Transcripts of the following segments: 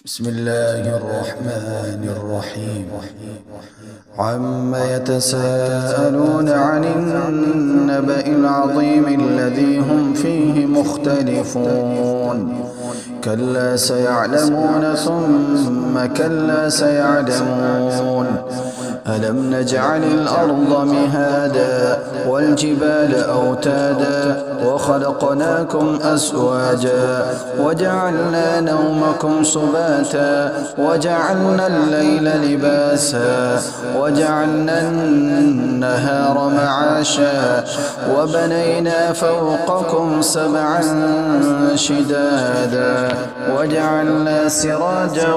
بسم الله الرحمن الرحيم. عم يتساءلون عن النبأ العظيم الذي هم فيه مختلفون كلا سيعلمون ثم كلا سيعلمون ألم نجعل الأرض مهادا والجبال أوتادا وخلقناكم أزواجا وجعلنا نومكم سباتا وجعلنا الليل لباسا وجعلنا النهار معاشا وبنينا فوقكم سبعا شدادا وجعلنا سراجا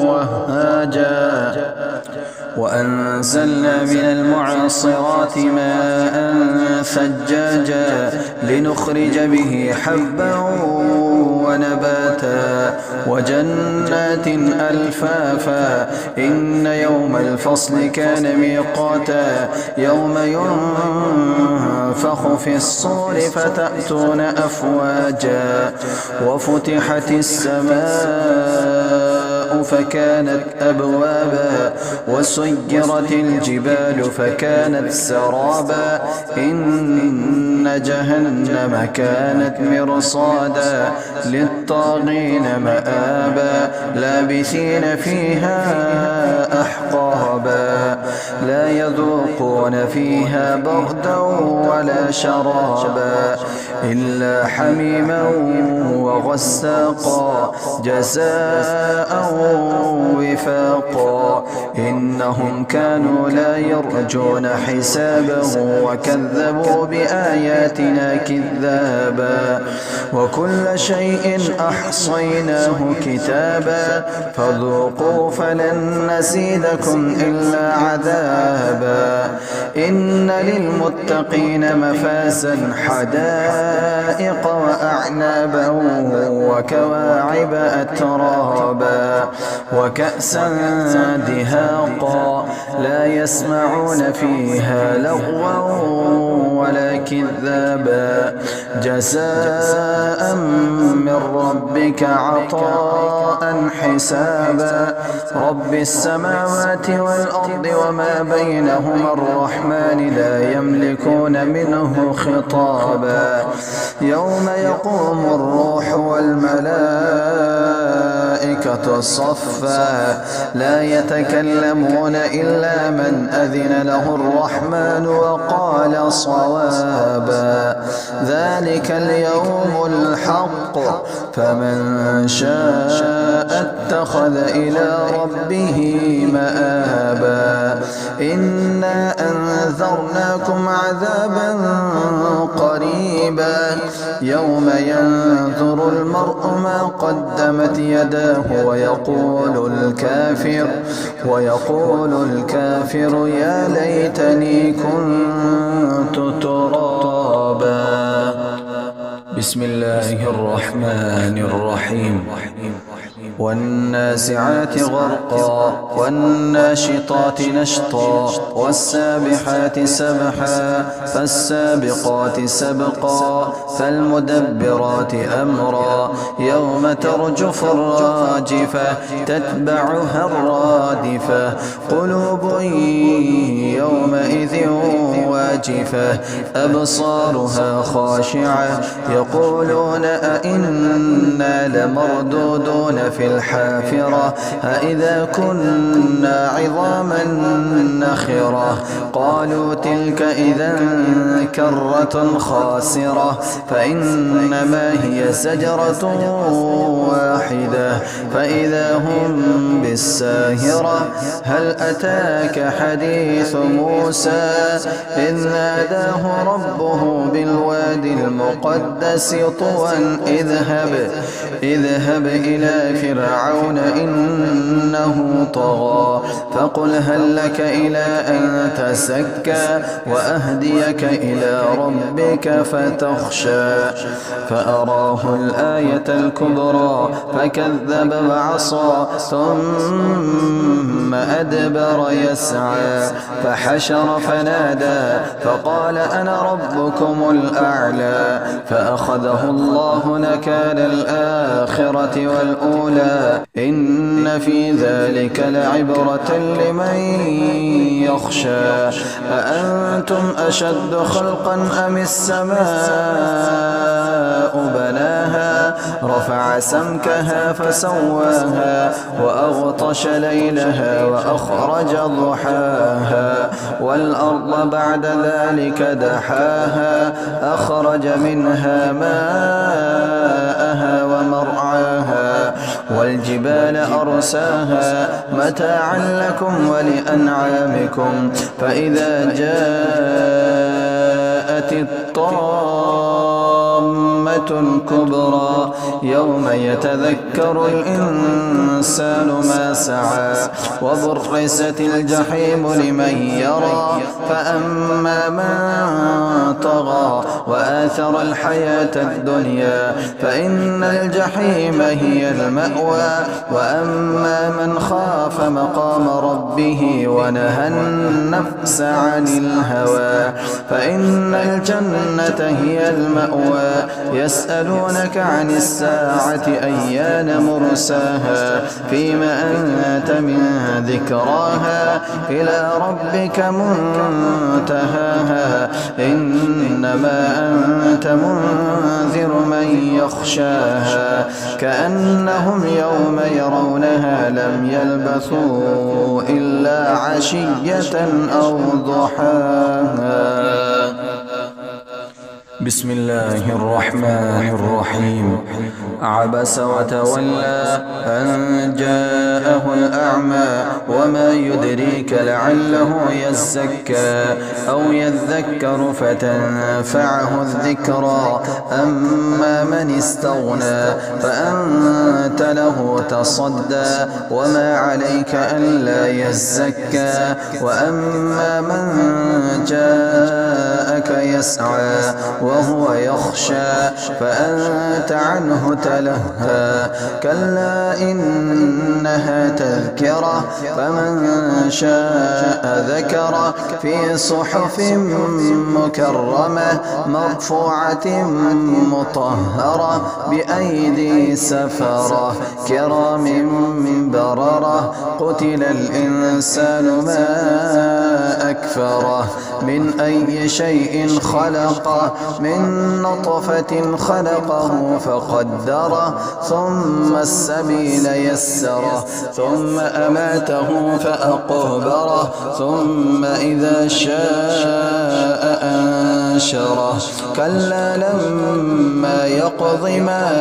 وهاجا وأنزلنا من المعصرات ماء ثجاجا لنخرج به حبا ونباتا وجنات ألفافا إن يوم الفصل كان ميقاتا يوم ينفخ في الصور فتأتون أفواجا وفتحت السماء فكانت أبوابا وسيرت الجبال فكانت سرابا إن جهنم كانت مرصادا للطاغين مآبا لابثين فيها أحقابا لا يذوقون فيها بردا ولا شرابا إلا حميما وغساقا جزاء وفاقا إنهم كانوا لا يرجون حسابا وكذبوا بآياتنا كذابا وكل شيء أحصيناه كتابا فذوقوا فلن نزيدكم إلا عذابا إن للمتقين مفازا حدائق وأعنابا وكواعب أترابا وكأسا دهاقا لا يسمعون فيها لغوا ولا كذابا جزاء من ربك عطاء حسابا رب السماوات والأرض وما بينهما الرحمن لا يملكون منه خطابا يوم يقوم الروح والملائكة صفا لا يتكلمون إلا من أذن له الرحمن وقال صوابا ذلك اليوم الحق فمن شاء اتخذ إلى ربه مآبا إنا أنذرناكم عذابا قريبا يوم ينظر المرء ما قدمت يداه ويقول الكافر يا ليتني كنت ترابا. بسم الله الرحمن الرحيم. والنازعات غرقا والناشطات نشطا والسابحات سبحا فالسابقات سبقا فالمدبرات أمرا يوم ترجف الراجفة تتبعها الرادفة قلوب يومئذ واجفة أبصارها خاشعة يقولون أئنا لمردودون في الحافرة أئذا كنا عظاما نخرة قالوا تلك إذا كرة خاسرة فإنما هي زجرة واحدة فإذا هم بالساهرة هل أتاك حديث موسى إذ ناداه ربه بالوادي المقدس طوى اذهب إلى فرعون إنه طغى فقل هل لك إلى أن تزكى وأهديك إلى ربك فتخشى فأراه الآية الكبرى فكذب كذب وعصى ثم أدبر يسعى فحشر فنادى فقال أنا ربكم الأعلى فأخذه الله نكال الآخرة والأولى إن في ذلك لعبرة لمن يخشى أأنتم أشد خلقا أم السماء بناها رفع سمكها فسواها وأغطش ليلها وأخرج ضحاها والأرض بعد ذلك دحاها أخرج منها ماءها ومرعاها والجبال أرساها متاعا لكم ولأنعامكم فإذا جاءت الطامة الكبرى يوم يتذكر الإنسان ما سعى وبرزت الجحيم لمن يرى فأما من طغى وآثر الحياة الدنيا فإن الجحيم هي المأوى وأما من خاف مقام ربه ونهى النفس عن الهوى فإن الجنة هي المأوى يسألونك عن الساعة أيان مرساها فيما أنت من ذكراها إلى ربك منتهاها إنما أنت منذر من يخشاها كأنهم يوم يرونها لم يلبثوا إلا عشية أو ضحاها. بسم الله الرحمن الرحيم عبس وتولى أن جاءه الأعمى وما يدريك لعله يزكى أو يذكر فتنفعه الذكرى أما من استغنى فأنت له تصدى وما عليك ألا يزكى وأما من جاءك يسعى وهو يخشى فأنت عنه تلهى كلا إنها تذكرة فمن شاء ذكر في صحف مكرمة مرفوعة مطهرة بأيدي سفرة كرام بررة قتل الإنسان ما أكفره من أي شيء خلقه من نطفة خلقه فقدره ثم السبيل يسره ثم أماته فأقبره ثم إذا شاء أنشره كلا لما يقض ما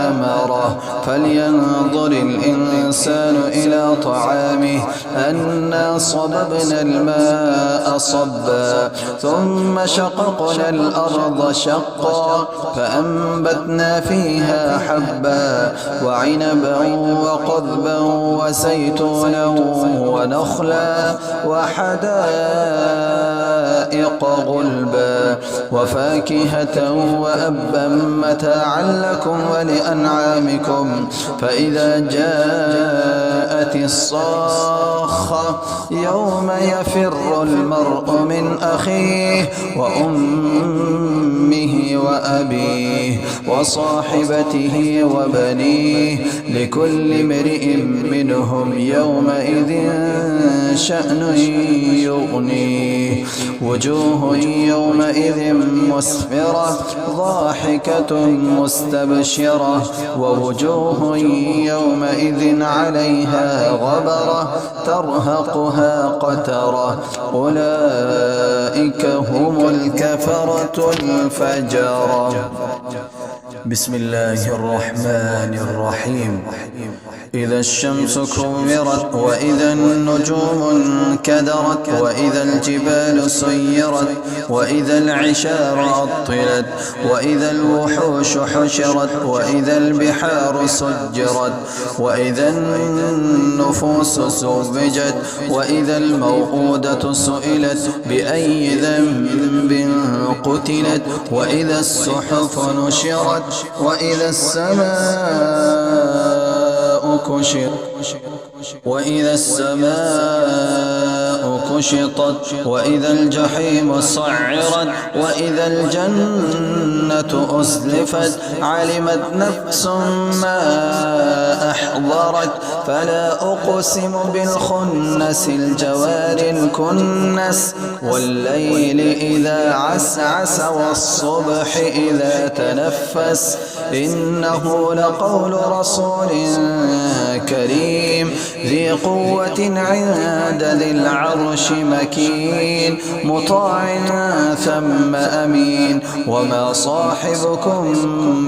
أمره فلينظر الإنسان إلى طعامه أنا صببنا الماء صبا ثم شققنا الأرض شقا فأنبتنا فيها حبا وعنبا وقضبا وزيتونا ونخلا وحدائق غلبا وفاكهة وأبا متاعا لكم ولأنعامكم فإذا جاءت الصاخة يوم يفر المرء من أخيه وأمه وأبيه وصاحبته وبنيه لكل امرئ منهم يومئذ شأن يغنيه وجوه يومئذ مسفرة ضاحكة مستبشرة ووجوه يومئذ عليها غبرة ترهقها قترة أولئك هم الكفرة الفجرة. بسم الله الرحمن الرحيم إذا الشمس كورت وإذا النجوم انكدرت وإذا الجبال سيرت وإذا العشار عطلت وإذا الوحوش حشرت وإذا البحار سجرت وإذا النفوس زوجت وإذا الموءودة سئلت بأي ذنب قتلت وإذا الصحف نشرت وإذا السماء كشط وإذا السماء كشطت وإذا الجحيم سعرت وإذا الجنة أزلفت علمت نفس ما أحضرت فلا أقسم بالخنس الجوار الكنس والليل إذا عسعس والصبح إذا تنفس إنه لقول رسول كريم ذي قوة عند ذي العرش مكين مطاع ثم أمين وما صاحبكم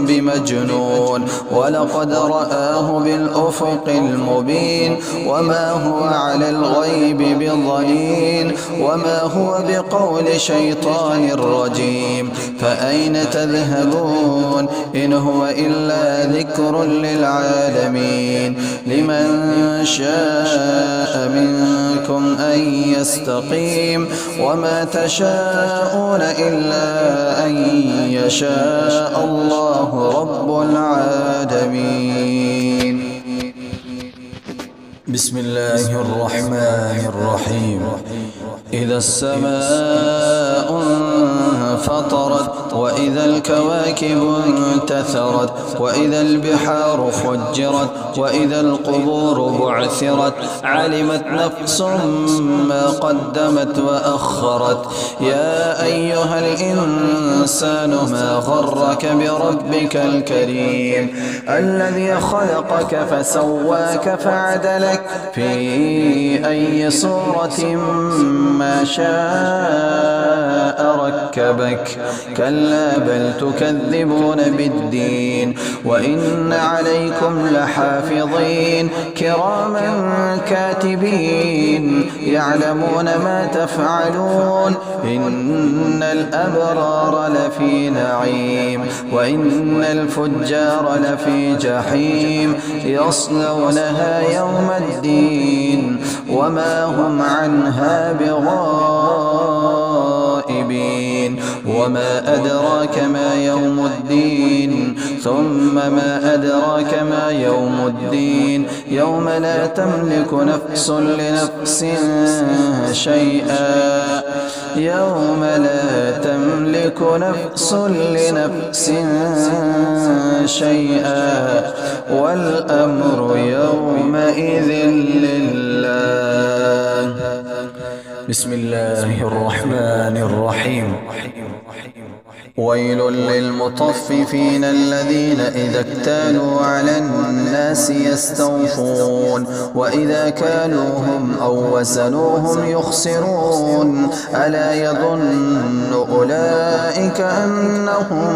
بمجنون ولقد رآه بالأفق المبين وما هو على الغيب بضنين وما هو بقول شيطان رجيم فأين تذهبون إن هو إلا ذكر للعالمين لمن شاء منكم أن يستقيم وما تشاءون إلا أن يشاء الله رب العالمين. بسم الله الرحمن الرحيم. إذا السماء انفطرت وإذا الكواكب انتثرت وإذا البحار فجرت وإذا القبور بعثرت علمت نفس ما قدمت وأخرت يا أيها الإنسان ما غرك بربك الكريم الذي خلقك فسواك فعدلك في أي صورة ما شاء ركبك كلا بل تكذبون بالدين وإن عليكم لحافظين كراما كاتبين يعلمون ما تفعلون إن الأبرار لفي نعيم وإن الفجار لفي جحيم يصلونها يوم الدين وما هم عنها بغائبين وما أدراك ما يوم الدين ثم ما أدراك ما يوم الدين يوم لا تملك نفس لنفس شيئا يوم لا تملك نفس لنفس شيئا والأمر يومئذ لله. بسم الله الرحمن الرحيم. ويل للمطففين الذين إذا اكتالوا على الناس يستوفون وإذا كالوهم أو وزنوهم يخسرون ألا يظن أولئك أنهم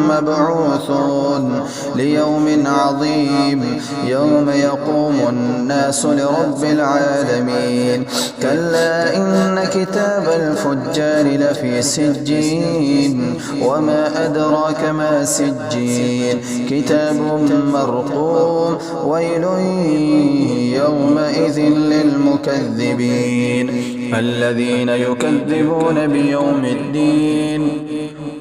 مبعوثون ليوم عظيم يوم يقوم الناس لرب العالمين كلا إن كتاب الفجار لفي سجين وما أدراك ما سجين كتاب مرقوم ويل يومئذ للمكذبين الذين يكذبون بيوم الدين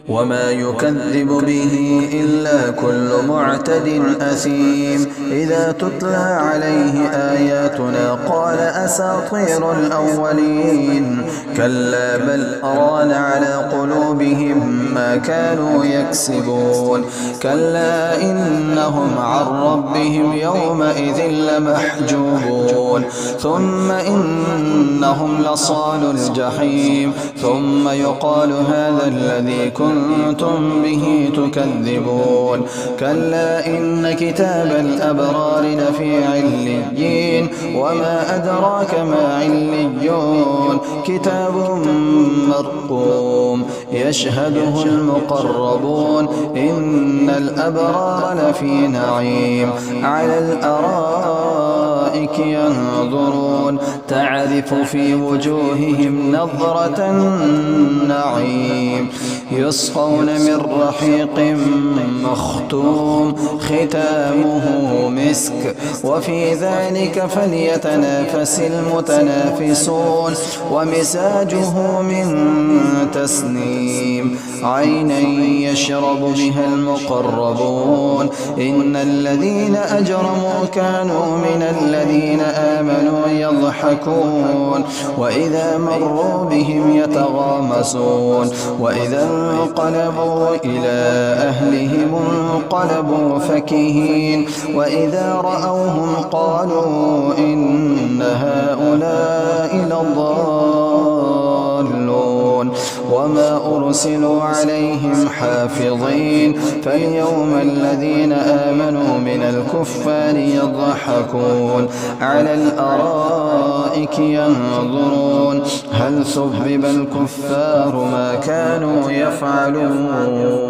وما يكذب به إلا كل معتد أثيم إذا تتلى عليه آياتنا قال أساطير الأولين كلا بل ران على قلوبهم ما كانوا يكسبون كلا إنهم عن ربهم يومئذ لمحجوبون ثم إنهم لصالو الجحيم ثم يقال هذا الذي كنتم به تكذبون كلا إن كتاب الأبرار لفي عليين وما أدراك ما عليون كتاب مرقوم يشهده المقربون إن الأبرار لفي نعيم على الأرائك الأرائك ينظرون تعرف في وجوههم نظرة النعيم يسقون من رحيق مختوم ختامه مسك وفي ذلك فليتنافس المتنافسون ومزاجه من تسنيم عينا يشرب بها المقربون إن الذين أجرموا كانوا من الذين آمنوا يضحكون وإذا مروا بهم يتغامسون وإذا انقلبوا إلى أهلهم انقلبوا فكهين وإذا رأوهم قالوا إن هؤلاء لضالون وما أرسلوا عليهم حافظين فاليوم الذين آمنوا من الكفار يضحكون على الأرائك ينظرون هل ثبب الكفار ما كانوا يفعلون.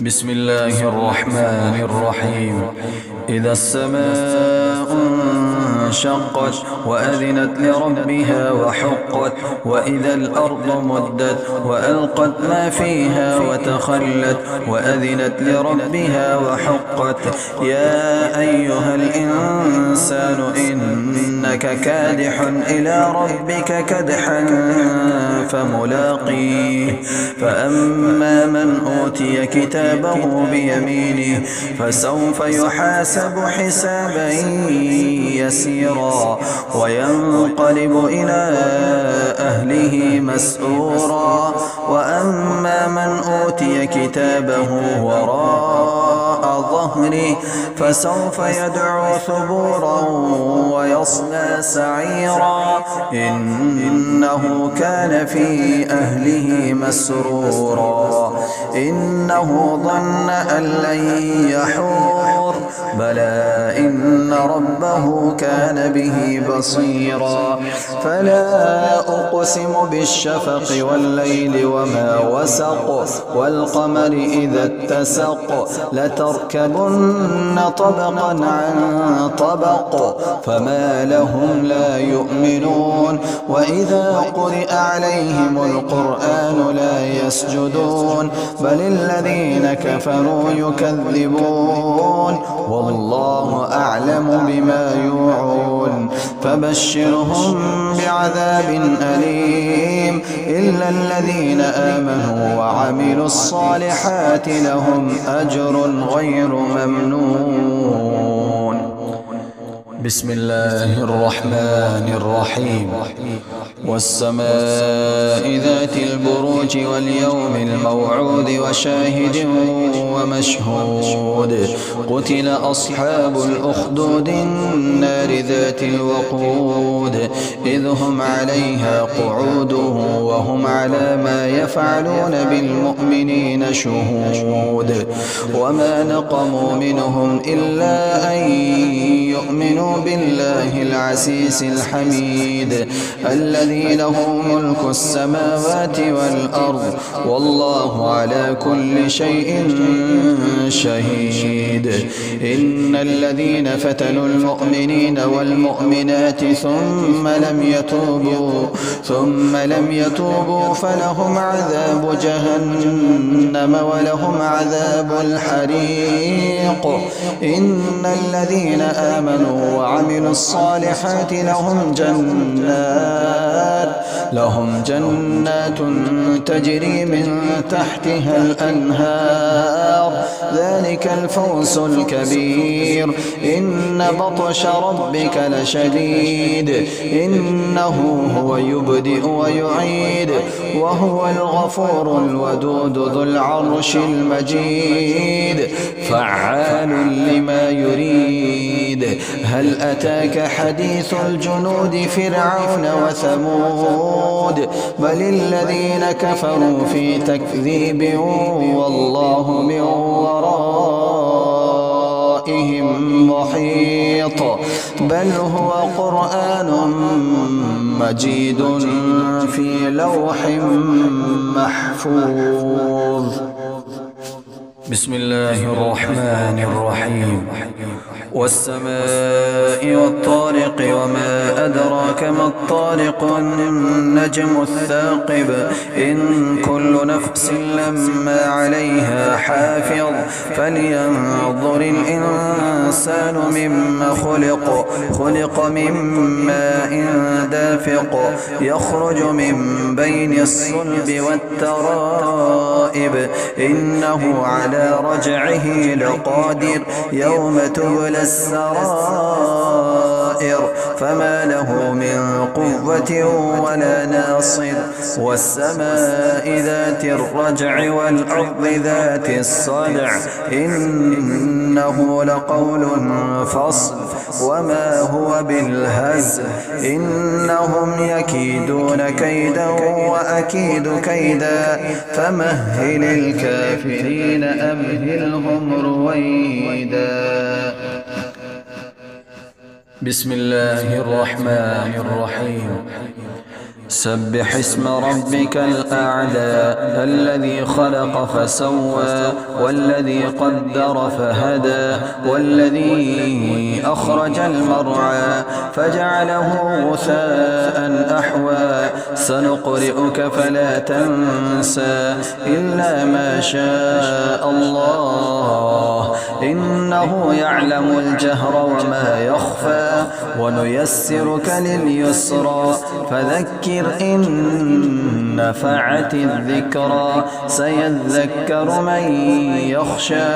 بسم الله الرحمن الرحيم إذا السماء انشقت وأذنت لربها وحقت وإذا الأرض مدت وألقت ما فيها وتخلت وأذنت لربها وحقت يا أيها الإنسان إنك كادح إلى ربك كدحا فملاقيه فأما من أوتي كتابه بيمينه فسوف يحاسب حسابا يسيرا وينقلب إلى أهله مسرورا وأما من أوتي كتابه وراء ظهره فسوف يدعو ثبورا ويصلى سعيرا إنه كان في أهله مسرورا إنه ظن أن لن يحور بلى إن ربه كان به بصيرا فلا أقسم بالشفق والليل وما وسق والقمر إذا اتسق لتركبن طبقا عن طبق فما لهم لا يؤمنون وإذا قرئ عليهم القرآن لا يسجدون بل الذين كفروا يكذبون والله أعلم بما يوعون فبشرهم بعذاب أليم إلا الذين آمنوا وعملوا الصالحات لهم أجر غير ممنون. بسم الله الرحمن الرحيم والسماء ذات البروج واليوم الموعود وشاهد ومشهود قتل أصحاب الأخدود النار ذات الوقود إذ هم عليها قعود وهم على ما يفعلون بالمؤمنين شهود وما نقموا منهم إلا أن يؤمنوا بالله العزيز الحميد الذي له ملك السماوات والأرض والله على كل شيء شهيد إن الذين فتنوا المؤمنين والمؤمنات ثم لم يتوبوا فلهم عذاب جهنم ولهم عذاب الحريق إن الذين آمنوا وعملوا الصالحات لهم جنات تجري من تحتها الأنهار ذلك الفوز الكبير إن بطش ربك لشديد إنه هو يبدئ ويعيد وهو الغفور الودود ذو العرش المجيد فعال لما يريد هل أتاك حديث الجنود فرعون وثمود بل الذين كفروا في تكذيب والله من ورائهم محيط بل هو قرآن مجيد في لوح محفوظ. بسم الله الرحمن الرحيم والسماء والطارق وما أدراك ما الطارق النجم الثاقب إن كل نفس لما عليها حافظ فلينظر الإنسان مما خلق من ماء دافق يخرج من بين الصلب والترائب إنه على رجعه لقادر يوم تبلى السرائر فما له من قوة ولا ناصر والسماء ذات الرجع والأرض ذات الصدع إنه لقول فصل وما هو بالهزل إنهم يكيدون كيدا وأكيد كيدا فمهل الكافرين أمهلهم رويدا. بسم الله الرحمن الرحيم. سبح اسم ربك الأعلى الذي خلق فسوى والذي قدر فهدى والذي أخرج المرعى فجعله غثاء أحوى سنقرئك فلا تنسى إلا ما شاء الله إنه يعلم الجهر وما يخفى ونيسرك لليسرى فذكر إن نفعت الذكرى سيذكر من يخشى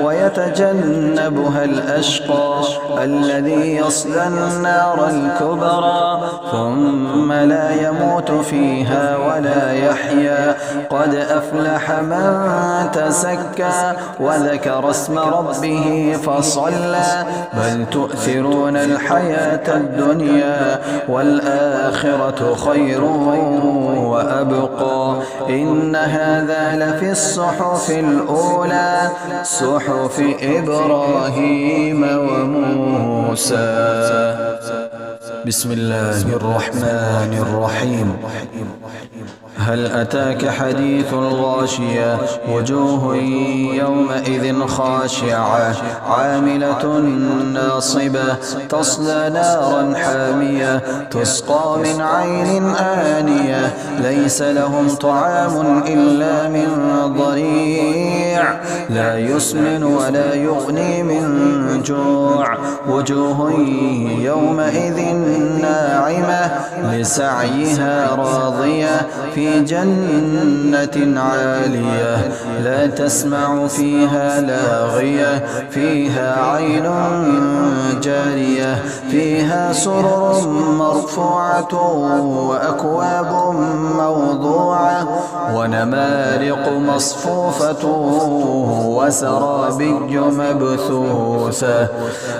ويتجنبها الأشقى الذي يصلى النار الكبرى ثم لا يموت فيها ولا يحيا قد أفلح من تزكى وذكر اسم ربه فصلى بل تؤثرون الحياة الدنيا والآخرة خير وأبقى إن هذا لفي الصحف الأولى صحف إبراهيم وموسى. بسم الله الرحمن الرحيم. هل أتاك حديث الغاشية وجوه يومئذ خاشعة عاملة ناصبة تصلى نارا حامية تسقى من عين آنية ليس لهم طعام إلا من ضريع لا يسمن ولا يغني من جوع وجوه يومئذ ناعمة لسعيها راضية في جنة عالية لا تسمع فيها لاغية فيها عين جارية فيها سرر مرفوعة وأكواب موضوعة ونمارق مصفوفة وسرابي مبثوثة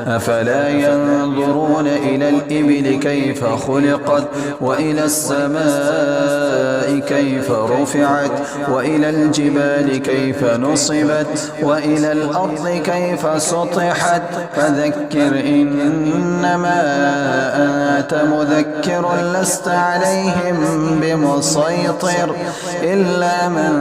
أفلا ينظرون إلى الإبل كيف خلقت وإلى السماء كيف رفعت وإلى الجبال كيف نصبت وإلى الأرض كيف سطحت فذكر إنما أنت مذكر لست عليهم بمسيطر إلا من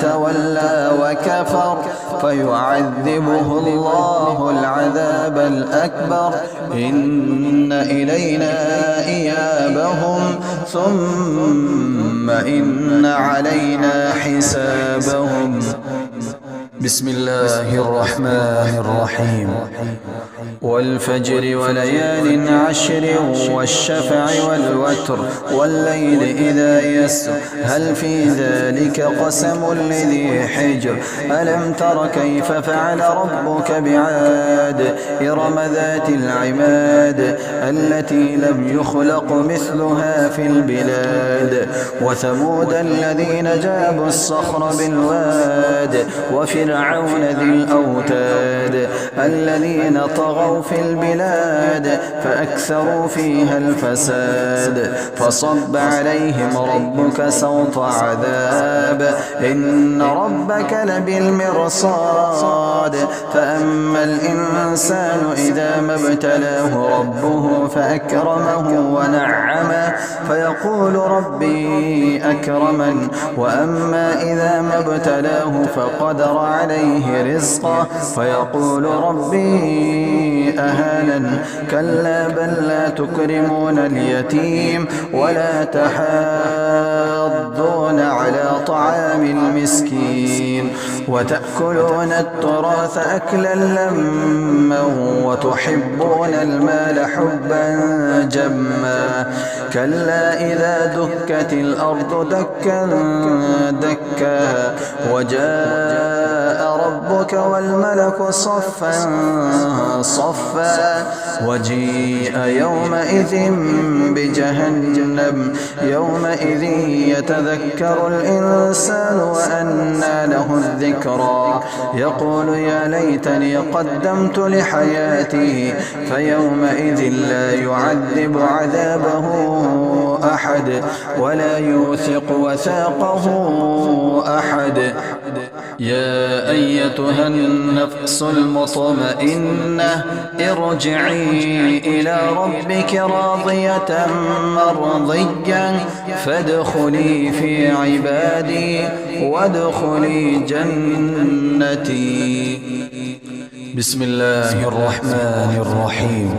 تولى وكفر فيعذبه الله العذاب الأكبر إن إلينا إيابهم ثم إن علينا حسابهم. بسم الله الرحمن الرحيم. والفجر وليال عشر والشفع والوتر والليل إذا يسر هل في ذلك قسم لذي حجر ألم تر كيف فعل ربك بعاد إرم ذات العماد التي لم يخلق مثلها في البلاد وثمود الذين جابوا الصخر بالواد وفرعون ذي الأوتاد الذين طغوا في البلاد فأكثروا فيها الفساد فصب عليهم ربك سوط عذاب إن ربك لبالمرصاد فأما الإنسان إذا ما ابتلاه ربه فأكرمه ونعمه فيقول ربي أكرمن وأما إذا ما ابتلاه فقدر عليه رزقه فيقول ربي أهانا كلا بل لا تكرمون اليتيم ولا تحاضون على طعام المسكين وتأكلون التراث أكلا لما وتحبون المال حبا جما كلا إذا دكت الأرض دكا دكا وجاء ربك والملك صفا صفا وجيء يومئذ بجهنم يومئذ يتذكر الإنسان وأنى له الذكرى يقول يا ليتني قدمت لحياتي فيومئذ لا يعذب عذابه أحد ولا يوثق وثاقه أحد يا أيتها النفس المطمئنة ارجعي إلى ربك راضية مرضية فادخلي في عبادي وادخلي جنتي. بسم الله الرحمن الرحيم.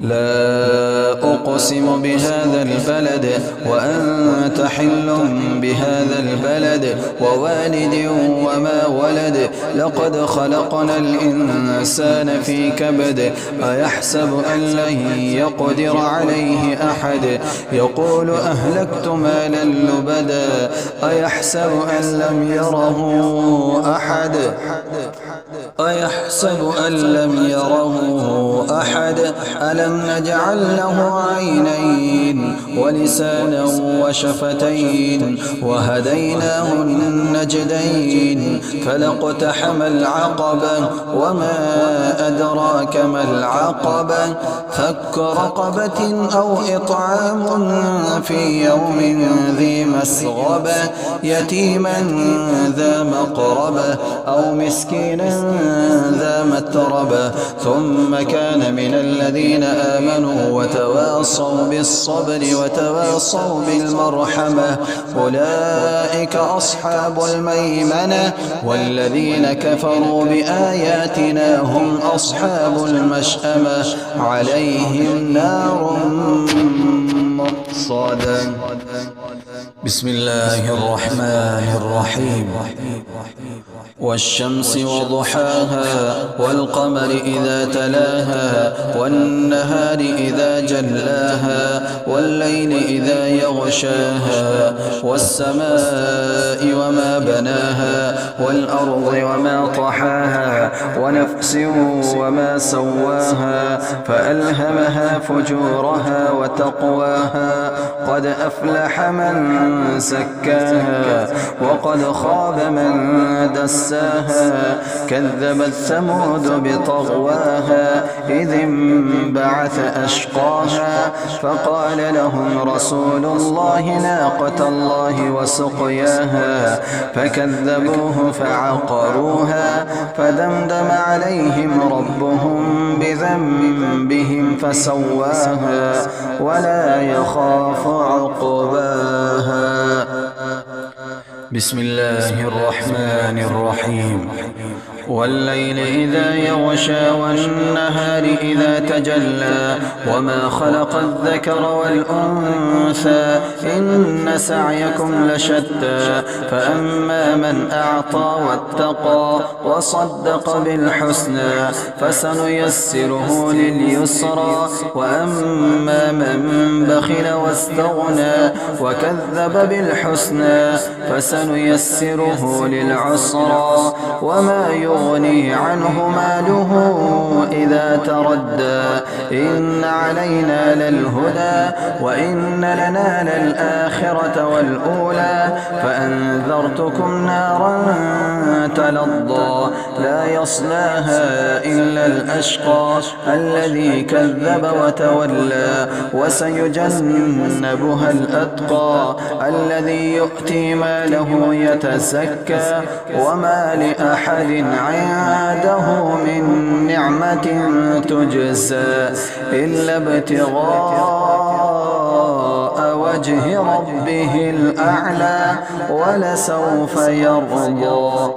لا أقسم بهذا البلد وأنت حل بهذا البلد ووالد وما ولد لقد خلقنا الإنسان في كبد أيحسب أن لن يقدر عليه أحد يقول أهلكت مالا لبدا أيحسب أن لم يره أحد أيحسب أن لم يره أحد ألم نجعل له عينين ولسانا وشفتين وهديناه النجدين فلاقتحم العقبة وما أدراك ما العقبة فك رقبة أو إطعام في يوم ذي مسغبة يتيما ذا مقربة أو مسكينا ذا متربة ثم كان من الذين آمنوا وتواصوا بالصبر وتواصوا بالمرحمة أولئك أصحاب الميمنة والذين كفروا بآياتنا هم أصحاب المشأمة عليهم نار مؤصدة. بسم الله الرحمن الرحيم. والشمس وضحاها والقمر إذا تلاها والنهار إذا جلاها والليل إذا يغشاها والسماء وما بناها والأرض وما طحاها ونفس وما سواها فألهمها فجورها وتقواها قد أفلح من سكاها وقد خاب من دساها كذبت ثمود بطغواها إذ انبعث أشقاها فقال لهم رسول الله ناقة الله وسقياها فكذبوه فعقروها فدمدم عليهم ربهم بذنبهم فسواها ولا يخاف عقباها. بسم الله الرحمن الرحيم. والليل إذا يغشى والنهار إذا تجلى وما خلق الذكر والأنثى إن سعيكم لشتى فأما من أعطى واتقى وصدق بالحسنى فسنيسره لليسرى وأما من بخل واستغنى وكذب بالحسنى فسنيسره للعسرى وما يغني عنه ماله إذا تردى إن علينا للهدى وإن لنا للآخرة والأولى فأنذرتكم نارا تلظى لا يصلاها إلا الأشقى الذي كذب وتولى وسيجنبها الأتقى الذي يؤتي ماله يتزكى وما لأحد عنده من نعمة تجزى إلا ابتغاء وجه ربه الأعلى ولسوف يرضى.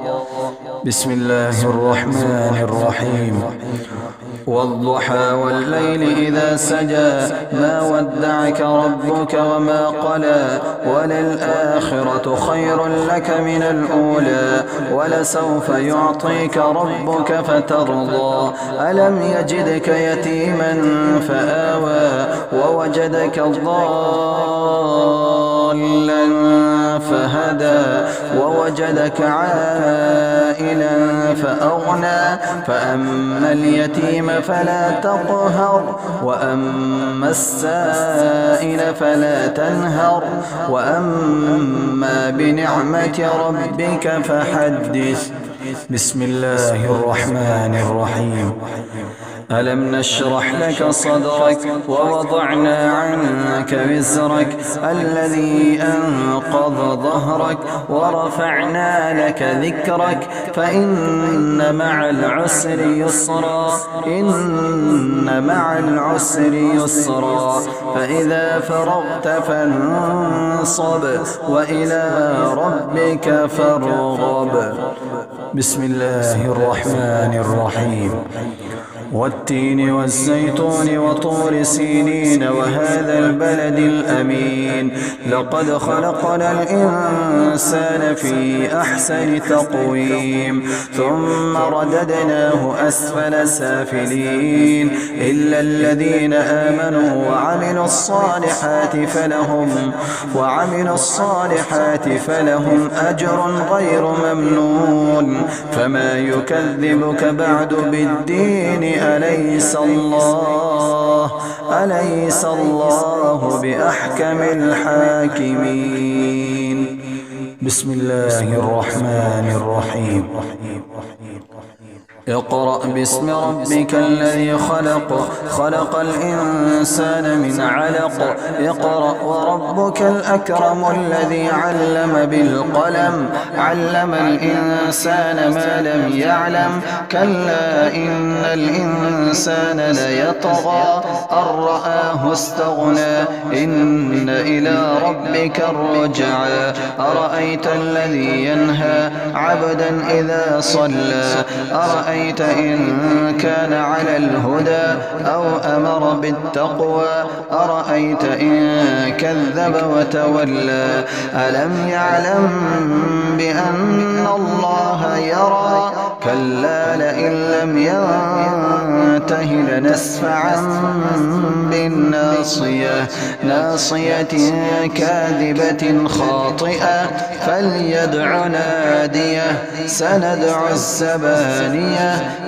بسم الله الرحمن الرحيم. والضحى والليل إذا سجى ما ودعك ربك وما قلى وللآخرة خير لك من الأولى ولسوف يعطيك ربك فترضى ألم يجدك يتيما فآوى ووجدك ضالا فهدى ووجدك عائلا فأغنى فأما اليتيم فلا تقهر وأما السائل فلا تنهر وأما بنعمة ربك فحدث. بسم الله الرحمن الرحيم. ألم نشرح لك صدرك ووضعنا عنك وزرك الذي أنقض ظهرك ورفعنا لك ذكرك فإن مع العسر يسرا إن مع العسر يسرا فإذا فرغت فانصب وإلى ربك فارغب. بسم الله الرحمن الرحيم. والتين والزيتون وطور سينين وهذا البلد الأمين لقد خلقنا الإنسان في أحسن تقويم ثم رددناه أسفل سافلين إلا الذين آمنوا وعملوا الصالحات فلهم أجر غير ممنون. فما يكذبك بعد بالدين أليس الله بأحكم الحاكمين. بسم الله الرحمن الرحيم. اقرأ باسم ربك الذي خلق الإنسان من علق اقرأ وربك الأكرم الذي علم بالقلم علم الإنسان ما لم يعلم كلا إن الإنسان ليطغى أن رآه استغنى إن إلى ربك الرجعى أرأيت الذي ينهى عبدا إذا صلى أرأيت إن كان على الهدى أو أمر بالتقوى أرأيت إن كذب وتولى ألم يعلم بأن الله يرى كلا لئن لم ينته لنسفعا بالناصية ناصية كاذبة خاطئة فليدع ناديه سندع الزبانية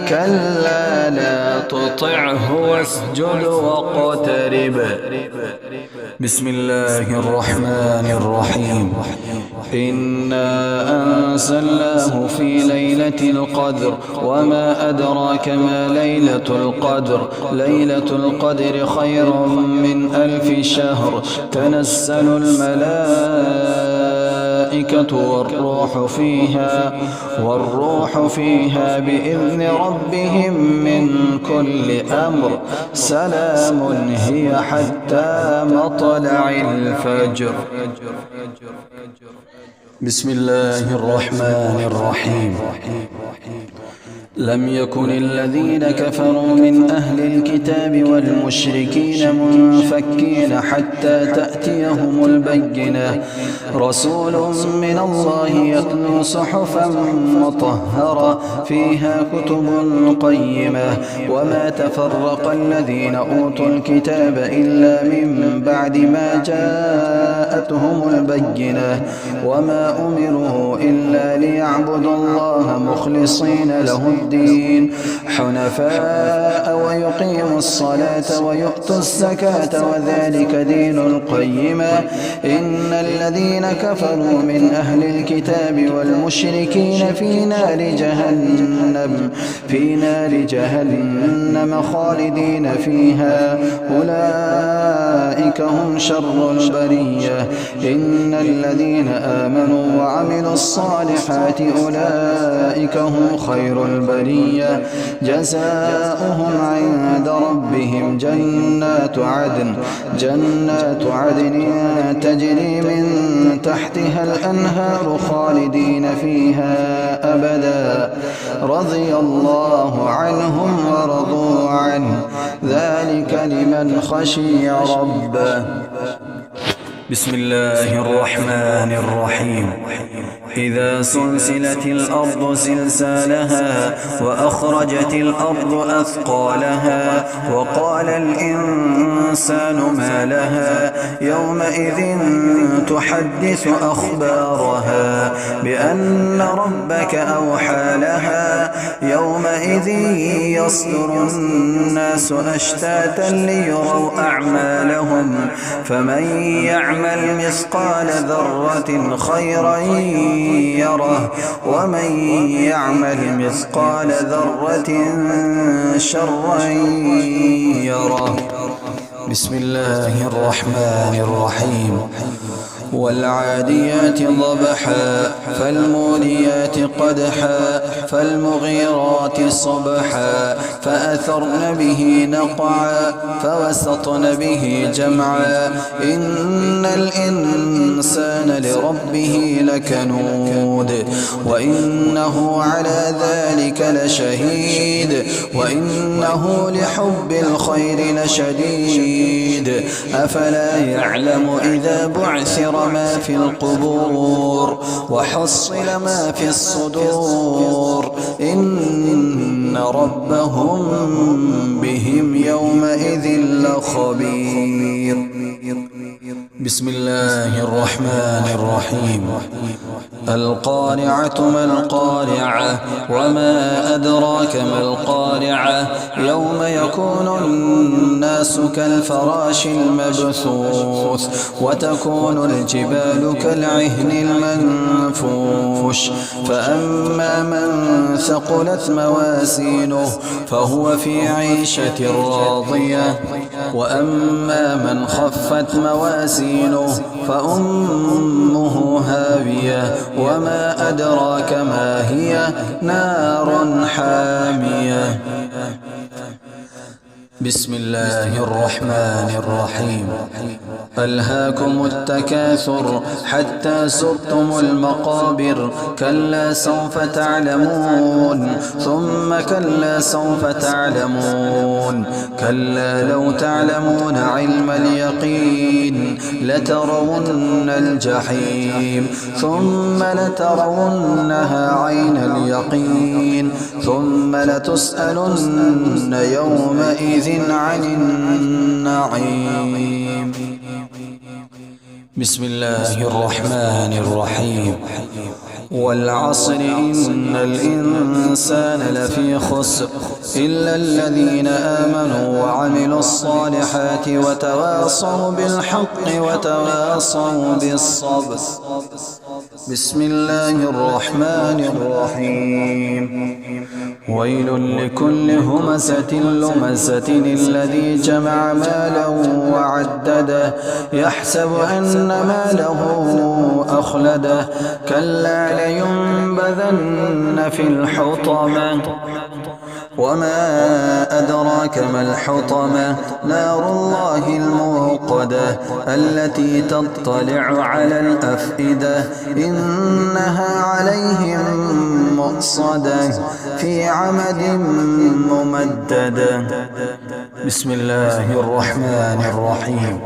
كلا لا تطعه واسجد واقترب. بسم الله الرحمن الرحيم. إنا أنزلناه في ليلة القدر وما أدراك ما ليلة القدر ليلة القدر خير من 1000 شهر تنزل الملائكة والروح فيها بإذن ربهم من كل أمر سلام هي حتى مطلع الفجر. بسم الله الرحمن الرحيم. لم يكن الذين كفروا من أهل الكتاب والمشركين منفكين حتى تأتيهم البينة رسول من الله يتلو صحفا مطهرة فيها كتب قيمة وما تفرق الذين أوتوا الكتاب إلا من بعد ما جاءتهم البينة وما أمروا إلا ليعبدوا الله مخلصين له الدين حنفاء ويقيموا الصلاة ويؤتوا الزكاة وذلك دين القيمة إن الذين كفروا من أهل الكتاب والمشركين في نار جهنم خالدين فيها أولئك هم شر البرية إن الذين آمنوا وعملوا الصالحات أولئك هم خير البرية البرية جزاؤهم عند ربهم جنات عدن تجري من تحتها الأنهار خالدين فيها أبدا رضي الله عنهم ورضوا عنه ذلك لمن خشي ربه. بسم الله الرحمن الرحيم. إذا سلسلت الأرض زلزالها وأخرجت الأرض أثقالها وقال الإنسان ما لها يومئذ تحدث أخبارها بأن ربك أوحى لها يومئذ يصدر الناس أشتاتا ليروا أعمالهم فمن يعمل مثقال ذرة خيرا يره ومن يعمل مثقال ذرة شرا يره. بسم الله الرحمن الرحيم. والعاديات ضبحا فالموريات قدحا فالمغيرات صبحا فأثرن به نقعا فوسطن به جمعا إن الإنسان لربه لكنود وإنه على ذلك لشهيد وإنه لحب الخير لشديد أفلا يعلم إذا بعثر ما في القبور وحصل ما في الصدور إن ربهم بهم يومئذ لخبير. بسم الله الرحمن الرحيم. القارعة ما القارعة وما أدراك ما القارعة يوم يكون الناس كالفراش المبثوث وتكون الجبال كالعهن المنفوش فأما من ثقلت موازينه فهو في عيشة راضية وأما من خفت موازينه فأمه هاوية وما أدراك ما هي نار حامية. بسم الله الرحمن الرحيم. ألهاكم التكاثر حتى زرتم المقابر كلا سوف تعلمون ثم كلا سوف تعلمون كلا لو تعلمون علم اليقين لترون الجحيم ثم لترونها عين اليقين ثم لتسألن يومئذ عن النعيم. بسم الله الرحمن الرحيم. والعصر إن الإنسان لفي خسر إلا الذين آمنوا وعملوا الصالحات وتواصوا بالحق وتواصوا بالصبر. بسم الله الرحمن الرحيم. ويل لكل همزة لمزة الذي جمع مالا وعدده يحسب أن ماله أخلده كلا لينبذن في الحطمة وما أدراك ما الحطمة نار الله الموقدة التي تطلع على الأفئدة إنها عليهم مؤصدة في عمد ممددة. بسم الله الرحمن الرحيم.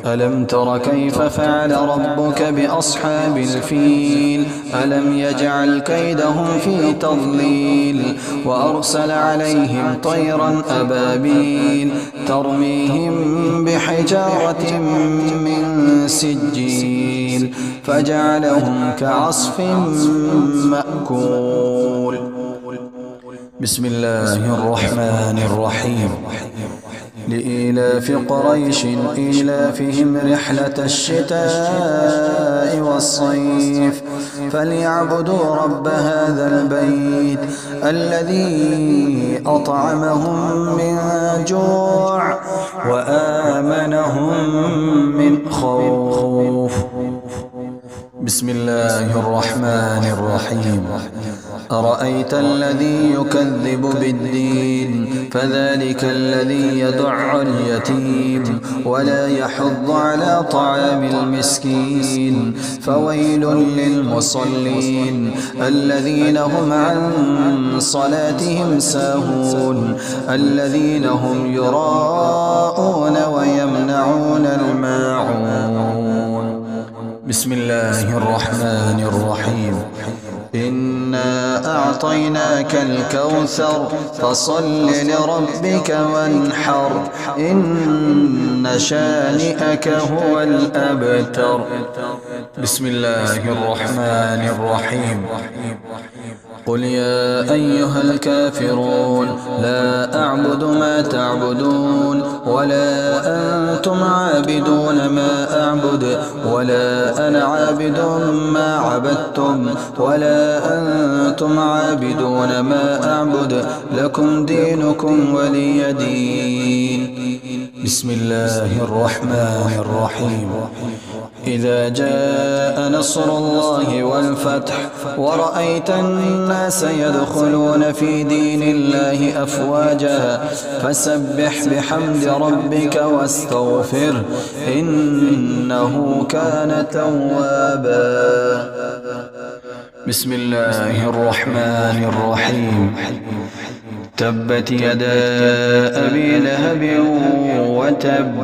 ألم تر كيف فعل ربك بأصحاب الفيل ألم يجعل كيدهم في تضليل وأرسل عليهم طيرا أبابيل ترميهم بحجارة من سجيل فجعلهم كعصف مأكول. بسم الله الرحمن الرحيم. لإيلاف قريش إيلافهم رحلة الشتاء والصيف فليعبدوا رب هذا البيت الذي أطعمهم من جوع وآمنهم من خوف. بسم الله الرحمن الرحيم. أرأيت الذي يكذب بالدين فذلك الذي يدع اليتيم ولا يحض على طعام المسكين فويل للمصلين الذين هم عن صلاتهم ساهون الذين هم يراءون ويمنعون الماعون. بسم الله الرحمن الرحيم. إنا أعطيناك الكوثر فصل لربك وانحر إن شانئك هو الأبتر. بسم الله الرحمن الرحيم. قل يا أيها الكافرون لا أعبد ما تعبدون ولا أنتم عابدون ما أعبد ولا أنا عابد ما عبدتم ولا أنتم عابدون ما أعبد لكم دينكم ولي دين. بسم الله الرحمن الرحيم. إذا جاء نصر الله والفتح ورأيت الناس يدخلون في دين الله أفواجا فسبح بحمد ربك واستغفره إنه كان توابا. بسم الله الرحمن الرحيم. تبت يدا أبي لهب وتب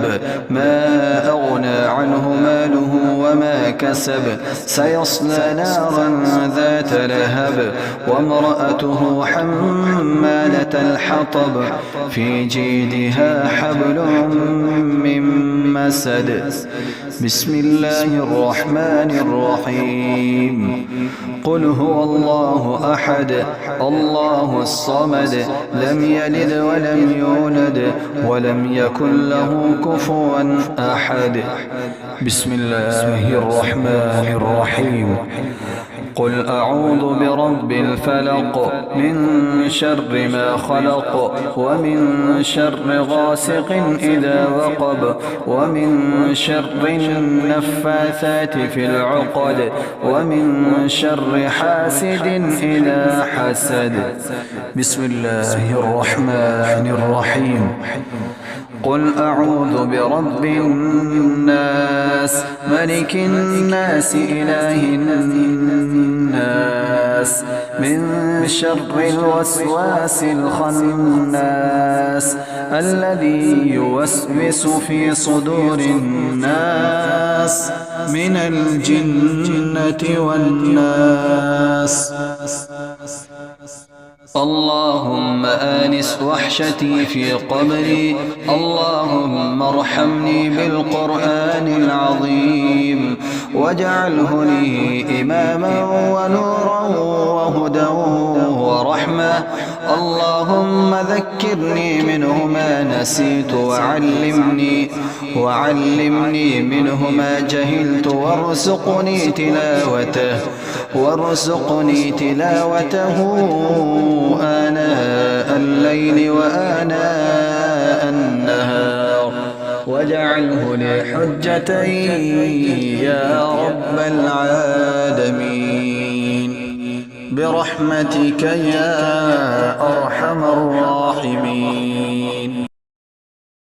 ما أغنى عنه ماله وما كسب سيصلى نارا ذات لهب وامرأته حمالة الحطب في جيدها حبل من مسد. بسم الله الرحمن الرحيم. قل هو الله أحد الله الصمد لم يلد ولم يولد ولم يكن له كفوا أحد. بسم الله الرحمن الرحيم. قل أعوذ برب الفلق من شر ما خلق ومن شر غاسق إذا وقب ومن شر النفاثات في العقد ومن شر حاسد إذا حسد. بسم الله الرحمن الرحيم. قل أعوذ برب الناس ملك الناس إله الناس من شر الوسواس الخناس الذي يوسوس في صدور الناس من الجنة والناس. اللهم آنس وحشتي في قبري اللهم ارحمني بالقرآن العظيم واجعله لي إماما ونورا وهدى ورحمة. اللهم ذكرني منه ما نسيت وعلمني منه ما جهلت وارزقني تلاوته آناء الليل وآناء النهار واجعله لي حجة يا رب العالمين برحمتك يا أرحم الراحمين.